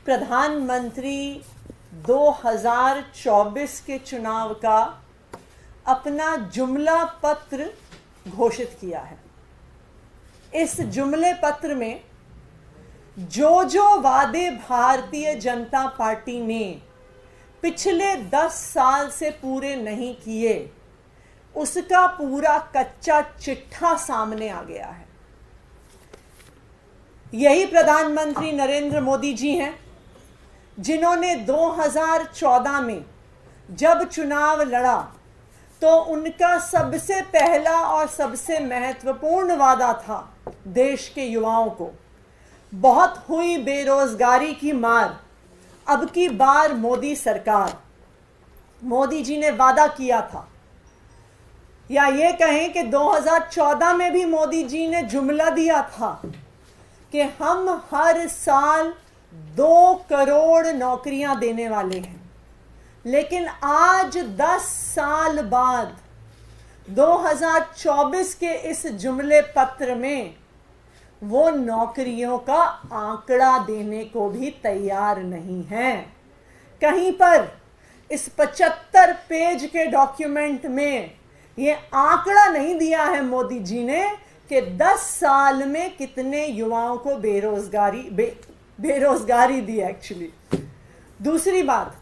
प्रधानमंत्री 2024 के चुनाव का अपना जुमला पत्र घोषित किया है। इस जुमले पत्र में जो वादे भारतीय जनता पार्टी ने पिछले 10 साल से पूरे नहीं किए, उसका पूरा कच्चा चिट्ठा सामने आ गया है। यही प्रधानमंत्री नरेंद्र मोदी जी हैं जिन्होंने 2014 में जब चुनाव लड़ा तो उनका सबसे पहला और सबसे महत्वपूर्ण वादा था देश के युवाओं को, बहुत हुई बेरोजगारी की मार, अब की बार मोदी सरकार। मोदी जी ने वादा किया था, या ये कहें कि 2014 में भी मोदी जी ने जुमला दिया था कि हम हर साल 2 करोड़ नौकरियां देने वाले हैं। लेकिन आज 10 साल बाद 2024 के इस जुमले पत्र में वो नौकरियों का आंकड़ा देने को भी तैयार नहीं है। कहीं पर इस 75 पेज के डॉक्यूमेंट में ये आंकड़ा नहीं दिया है मोदी जी ने कि 10 साल में कितने युवाओं को बेरोजगारी दी एक्चुअली। दूसरी बात,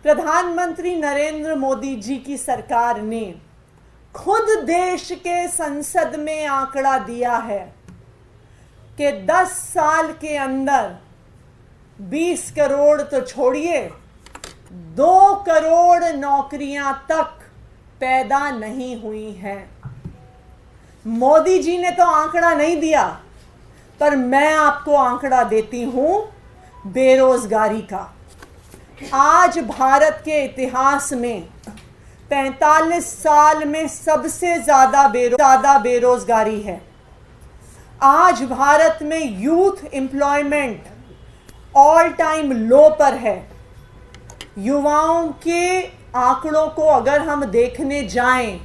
प्रधानमंत्री नरेंद्र मोदी जी की सरकार ने खुद देश के संसद में आंकड़ा दिया है कि 10 साल के अंदर 20 करोड़ तो छोड़िए, 2 करोड़ नौकरियां तक पैदा नहीं हुई हैं। मोदी जी ने तो आंकड़ा नहीं दिया, पर मैं आपको आंकड़ा देती हूं बेरोजगारी का। आज भारत के इतिहास में 45 साल में सबसे ज्यादा बेरोजगारी है। आज भारत में यूथ एम्प्लॉयमेंट ऑल टाइम लो पर है। युवाओं के आंकड़ों को अगर हम देखने जाएं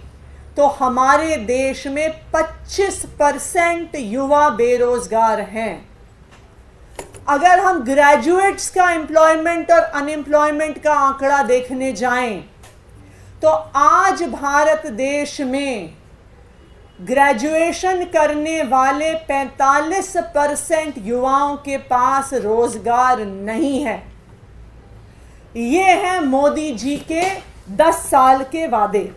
तो हमारे देश में 25% युवा बेरोजगार हैं। अगर हम ग्रेजुएट्स का एम्प्लॉयमेंट और अनएम्प्लॉयमेंट का आंकड़ा देखने जाएं तो आज भारत देश में ग्रेजुएशन करने वाले 45% युवाओं के पास रोजगार नहीं है। ये हैं मोदी जी के 10 साल के वादे।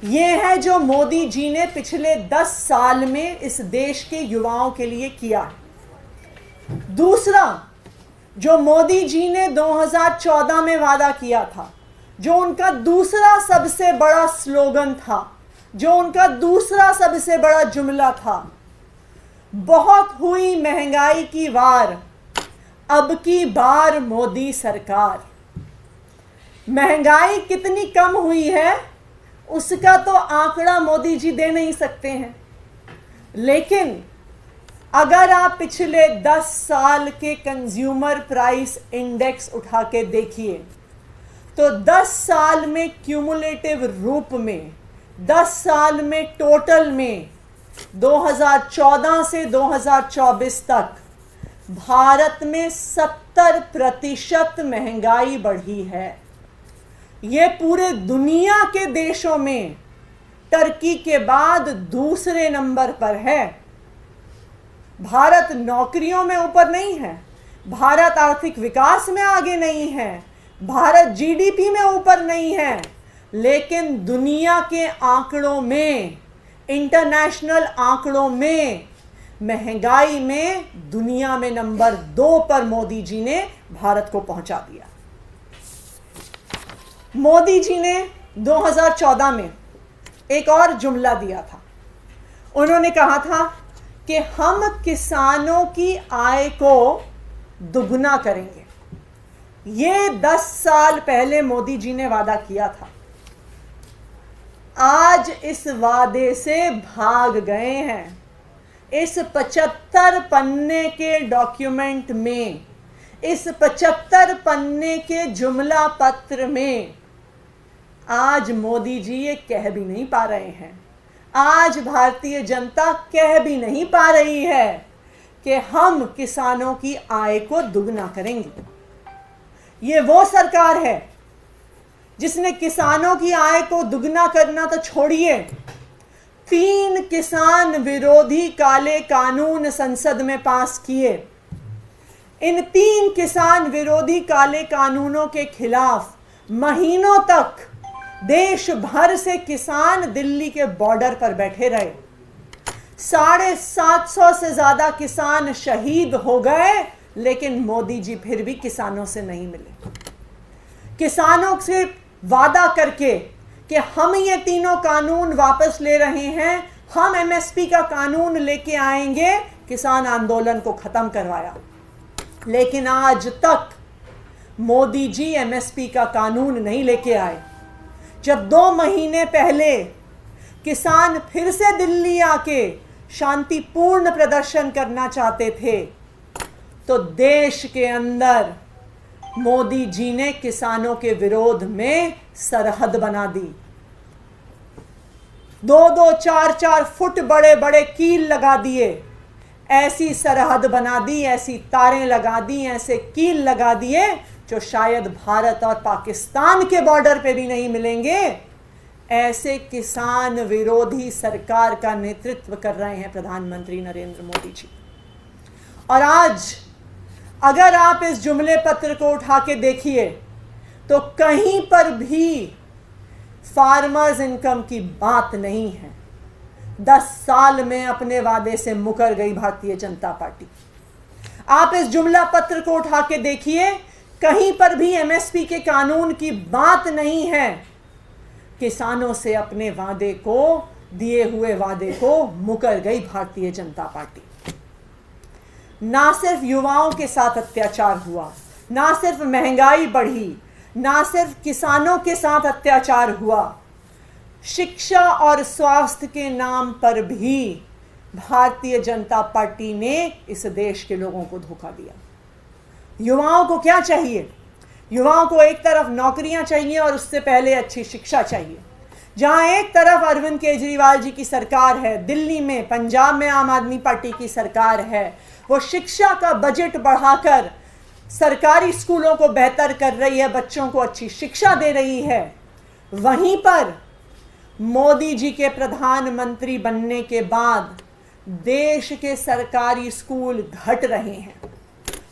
ये है जो मोदी जी ने पिछले 10 साल में इस देश के युवाओं के लिए किया। दूसरा, जो मोदी जी ने 2014 में वादा किया था, जो उनका दूसरा सबसे बड़ा स्लोगन था, जो उनका दूसरा सबसे बड़ा जुमला था, बहुत हुई महंगाई की वार, अब की बार मोदी सरकार। महंगाई कितनी कम हुई है उसका तो आंकड़ा मोदी जी दे नहीं सकते हैं, लेकिन अगर आप पिछले 10 साल के कंज्यूमर प्राइस इंडेक्स उठा के देखिए तो 10 साल में क्यूमुलेटिव रूप में, 10 साल में टोटल में 2014 से 2024 तक भारत में 70% महंगाई बढ़ी है। ये पूरे दुनिया के देशों में टर्की के बाद दूसरे नंबर पर है। भारत नौकरियों में ऊपर नहीं है, भारत आर्थिक विकास में आगे नहीं है, भारत जीडीपी में ऊपर नहीं है, लेकिन दुनिया के आंकड़ों में, इंटरनेशनल आंकड़ों में, महंगाई में दुनिया में नंबर 2 पर मोदी जी ने भारत को पहुंचा दिया। मोदी जी ने 2014 में एक और जुमला दिया था। उन्होंने कहा था कि हम किसानों की आय को दुगना करेंगे। ये 10 साल पहले मोदी जी ने वादा किया था। आज इस वादे से भाग गए हैं। इस 75 पन्ने के डॉक्यूमेंट में, इस 75 पन्ने के जुमला पत्र में आज मोदी जी ये कह भी नहीं पा रहे हैं। आज भारतीय जनता कह भी नहीं पा रही है कि हम किसानों की आय को दुगना करेंगे। ये वो सरकार है जिसने किसानों की आय को दुगना करना तो छोड़िए, 3 किसान विरोधी काले कानून संसद में पास किए। इन 3 किसान विरोधी काले कानूनों के खिलाफ महीनों तक देश भर से किसान दिल्ली के बॉर्डर पर बैठे रहे। 750 से ज्यादा किसान शहीद हो गए, लेकिन मोदी जी फिर भी किसानों से नहीं मिले। किसानों से वादा करके कि हम ये तीनों कानून वापस ले रहे हैं, हम एमएसपी का कानून लेके आएंगे, किसान आंदोलन को खत्म करवाया। लेकिन आज तक मोदी जी एमएसपी का कानून नहीं लेके आए। जब 2 महीने पहले किसान फिर से दिल्ली आके शांतिपूर्ण प्रदर्शन करना चाहते थे, तो देश के अंदर मोदी जी ने किसानों के विरोध में सरहद बना दी। 2-2, 4-4 फुट बड़े बड़े कील लगा दिए। ऐसी सरहद बना दी, ऐसी तारें लगा दी, ऐसे कील लगा दिए जो शायद भारत और पाकिस्तान के बॉर्डर पे भी नहीं मिलेंगे। ऐसे किसान विरोधी सरकार का नेतृत्व कर रहे हैं प्रधानमंत्री नरेंद्र मोदी जी। और आज अगर आप इस जुमले पत्र को उठा के देखिए तो कहीं पर भी फार्मर्स इनकम की बात नहीं है। 10 साल में अपने वादे से मुकर गई भारतीय जनता पार्टी। आप इस जुमला पत्र को उठा के देखिए, कहीं पर भी एमएसपी के कानून की बात नहीं है। किसानों से अपने वादे को, दिए हुए वादे को मुकर गई भारतीय जनता पार्टी। ना सिर्फ युवाओं के साथ अत्याचार हुआ, ना सिर्फ महंगाई बढ़ी, ना सिर्फ किसानों के साथ अत्याचार हुआ, शिक्षा और स्वास्थ्य के नाम पर भी भारतीय जनता पार्टी ने इस देश के लोगों को धोखा दिया। युवाओं को क्या चाहिए? युवाओं को एक तरफ नौकरियां चाहिए और उससे पहले अच्छी शिक्षा चाहिए। जहां एक तरफ अरविंद केजरीवाल जी की सरकार है, दिल्ली में, पंजाब में आम आदमी पार्टी की सरकार है, वो शिक्षा का बजट बढ़ाकर सरकारी स्कूलों को बेहतर कर रही है, बच्चों को अच्छी शिक्षा दे रही है। वहीं पर मोदी जी के प्रधानमंत्री बनने के बाद देश के सरकारी स्कूल घट रहे हैं।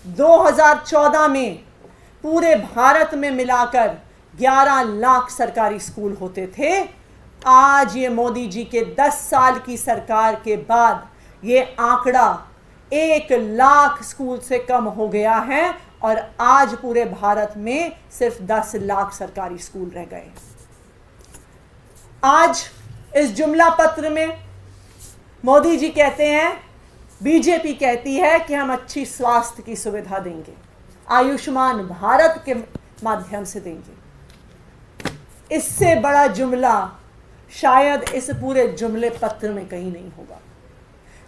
2014 में पूरे भारत में मिलाकर 11 लाख सरकारी स्कूल होते थे। आज ये मोदी जी के 10 साल की सरकार के बाद ये आंकड़ा 1 लाख स्कूल से कम हो गया है और आज पूरे भारत में सिर्फ 10 लाख सरकारी स्कूल रह गए। आज इस जुमला पत्र में मोदी जी कहते हैं, बीजेपी कहती है कि हम अच्छी स्वास्थ्य की सुविधा देंगे, आयुष्मान भारत के माध्यम से देंगे। इससे बड़ा जुमला शायद इस पूरे जुमले पत्र में कहीं नहीं होगा।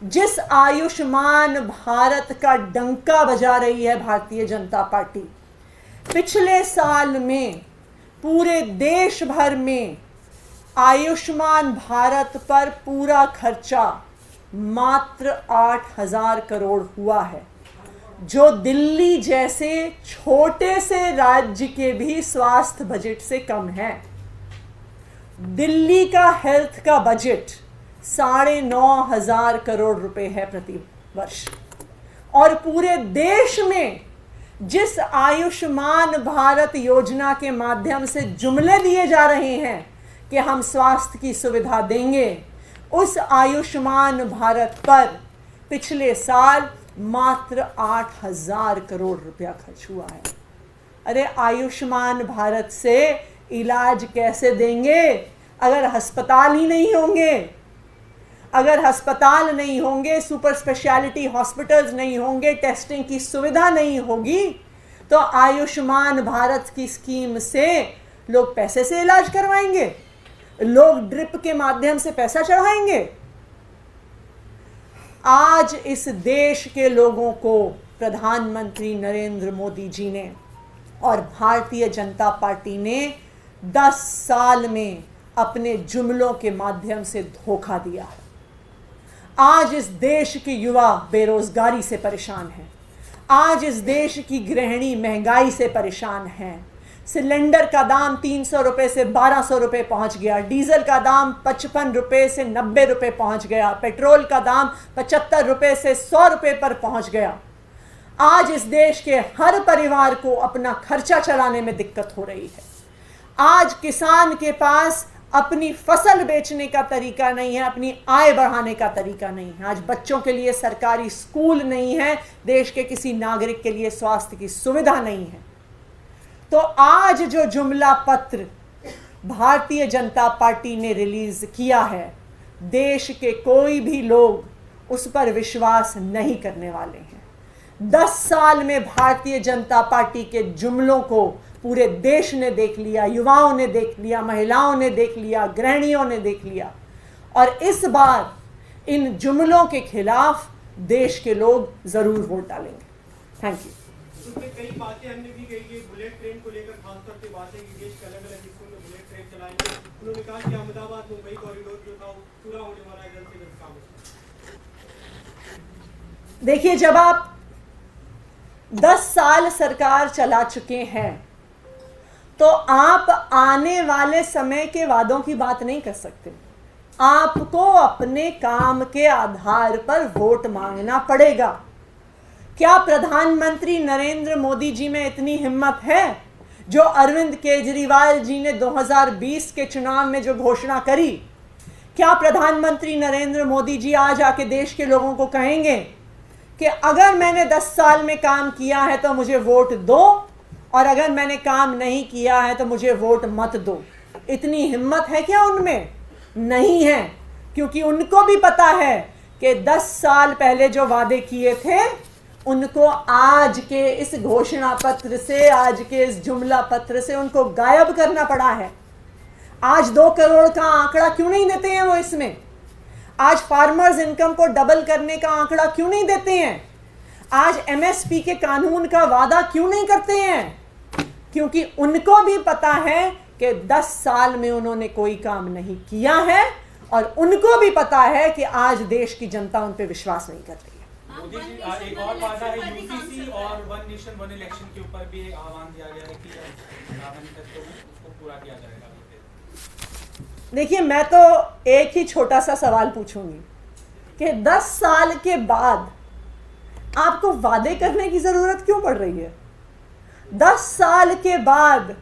जिस आयुष्मान भारत का डंका बजा रही है भारतीय जनता पार्टी, पिछले साल में पूरे देश भर में आयुष्मान भारत पर पूरा खर्चा मात्र 8,000 करोड़ हुआ है, जो दिल्ली जैसे छोटे से राज्य के भी स्वास्थ्य बजट से कम है। दिल्ली का हेल्थ का बजट 9,500 करोड़ रुपए है प्रति वर्ष। और पूरे देश में जिस आयुष्मान भारत योजना के माध्यम से जुमले दिए जा रहे हैं कि हम स्वास्थ्य की सुविधा देंगे, उस आयुष्मान भारत पर पिछले साल मात्र 8,000 करोड़ रुपया खर्च हुआ है। अरे आयुष्मान भारत से इलाज कैसे देंगे अगर अस्पताल ही नहीं होंगे? अगर अस्पताल नहीं होंगे, सुपर स्पेशलिटी हॉस्पिटल्स नहीं होंगे, टेस्टिंग की सुविधा नहीं होगी, तो आयुष्मान भारत की स्कीम से लोग पैसे से इलाज करवाएंगे, लोग ड्रिप के माध्यम से पैसा चढ़ाएंगे। आज इस देश के लोगों को प्रधानमंत्री नरेंद्र मोदी जी ने और भारतीय जनता पार्टी ने 10 साल में अपने जुमलों के माध्यम से धोखा दिया है। आज इस देश के युवा बेरोजगारी से परेशान हैं। आज इस देश की गृहिणी महंगाई से परेशान हैं। सिलेंडर का दाम 300 रुपये से 1200 रुपये पहुंच गया। डीजल का दाम 55 रुपये से 90 रुपये पहुंच गया। पेट्रोल का दाम 75 रुपये से 100 रुपये पर पहुंच गया। आज इस देश के हर परिवार को अपना खर्चा चलाने में दिक्कत हो रही है। आज किसान के पास अपनी फसल बेचने का तरीका नहीं है, अपनी आय बढ़ाने का तरीका नहीं है। आज बच्चों के लिए सरकारी स्कूल नहीं है, देश के किसी नागरिक के लिए स्वास्थ्य की सुविधा नहीं है। तो आज जो जुमला पत्र भारतीय जनता पार्टी ने रिलीज किया है, देश के कोई भी लोग उस पर विश्वास नहीं करने वाले हैं। 10 साल में भारतीय जनता पार्टी के जुमलों को पूरे देश ने देख लिया, युवाओं ने देख लिया, महिलाओं ने देख लिया, गृहिणियों ने देख लिया। और इस बार इन जुमलों के खिलाफ देश के लोग जरूर वोट डालेंगे। Thank you. उसमें कई बातें हमने भी कही है, बुलेट ट्रेन को लेकर खासतौर पे बातें कि देश के अलग-अलग हिस्सों में बुलेट ट्रेन चलाएंगे। उन्होंने कहा कि अहमदाबाद मुंबई कॉरिडोर जो था वो पूरा होने वाला है जल्द से जल्द काम। देखिए, जब आप 10 साल सरकार चला चुके हैं तो आप आने वाले समय के वादों की बात नहीं कर सकते। आपको अपने काम के आधार पर वोट मांगना पड़ेगा। क्या प्रधानमंत्री नरेंद्र मोदी जी में इतनी हिम्मत है जो अरविंद केजरीवाल जी ने 2020 के चुनाव में जो घोषणा करी? क्या प्रधानमंत्री नरेंद्र मोदी जी आज आके देश के लोगों को कहेंगे कि अगर मैंने 10 साल में काम किया है तो मुझे वोट दो, और अगर मैंने काम नहीं किया है तो मुझे वोट मत दो? इतनी हिम्मत है क्या उनमें? नहीं है, क्योंकि उनको भी पता है कि 10 साल पहले जो वादे किए थे उनको आज के इस घोषणा पत्र से, आज के इस जुमला पत्र से उनको गायब करना पड़ा है। आज 2 करोड़ का आंकड़ा क्यों नहीं देते हैं वो इसमें? आज फार्मर्स इनकम को डबल करने का आंकड़ा क्यों नहीं देते हैं? आज एमएसपी के कानून का वादा क्यों नहीं करते हैं? क्योंकि उनको भी पता है कि 10 साल में उन्होंने कोई काम नहीं किया है, और उनको भी पता है कि आज देश की जनता उन पर विश्वास नहीं कर रही है। मोदी जी, एक और वादा है यूसीसी और वन नेशन वन इलेक्शन के ऊपर भी एक आह्वान दिया गया है कि मैनिफेस्टो में उसको पूरा किया जाएगा। देखिए, मैं तो एक ही छोटा सा सवाल पूछूंगी कि 10 साल के बाद आपको वादे करने की जरूरत क्यों पड़ रही है? 10 साल के बाद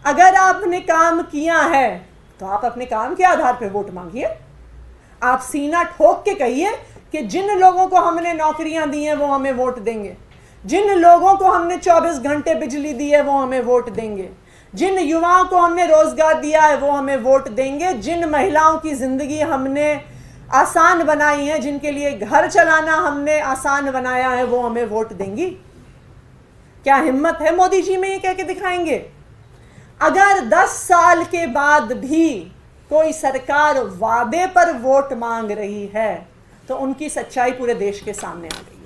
अगर आपने काम किया है तो आप अपने काम के आधार पर वोट मांगिए। आप सीना ठोक के कहिए कि जिन लोगों को हमने नौकरियां दी हैं वो हमें वोट देंगे, जिन लोगों को हमने 24 घंटे बिजली दी है वो हमें वोट देंगे, जिन युवाओं को हमने रोजगार दिया है वो हमें वोट देंगे, जिन महिलाओं की जिंदगी हमने आसान बनाई है, जिनके लिए घर चलाना हमने आसान बनाया है, वो हमें वोट देंगी। क्या हिम्मत है मोदी जी में ये कह के दिखाएंगे? अगर 10 साल के बाद भी कोई सरकार वादे पर वोट मांग रही है तो उनकी सच्चाई पूरे देश के सामने आ गई।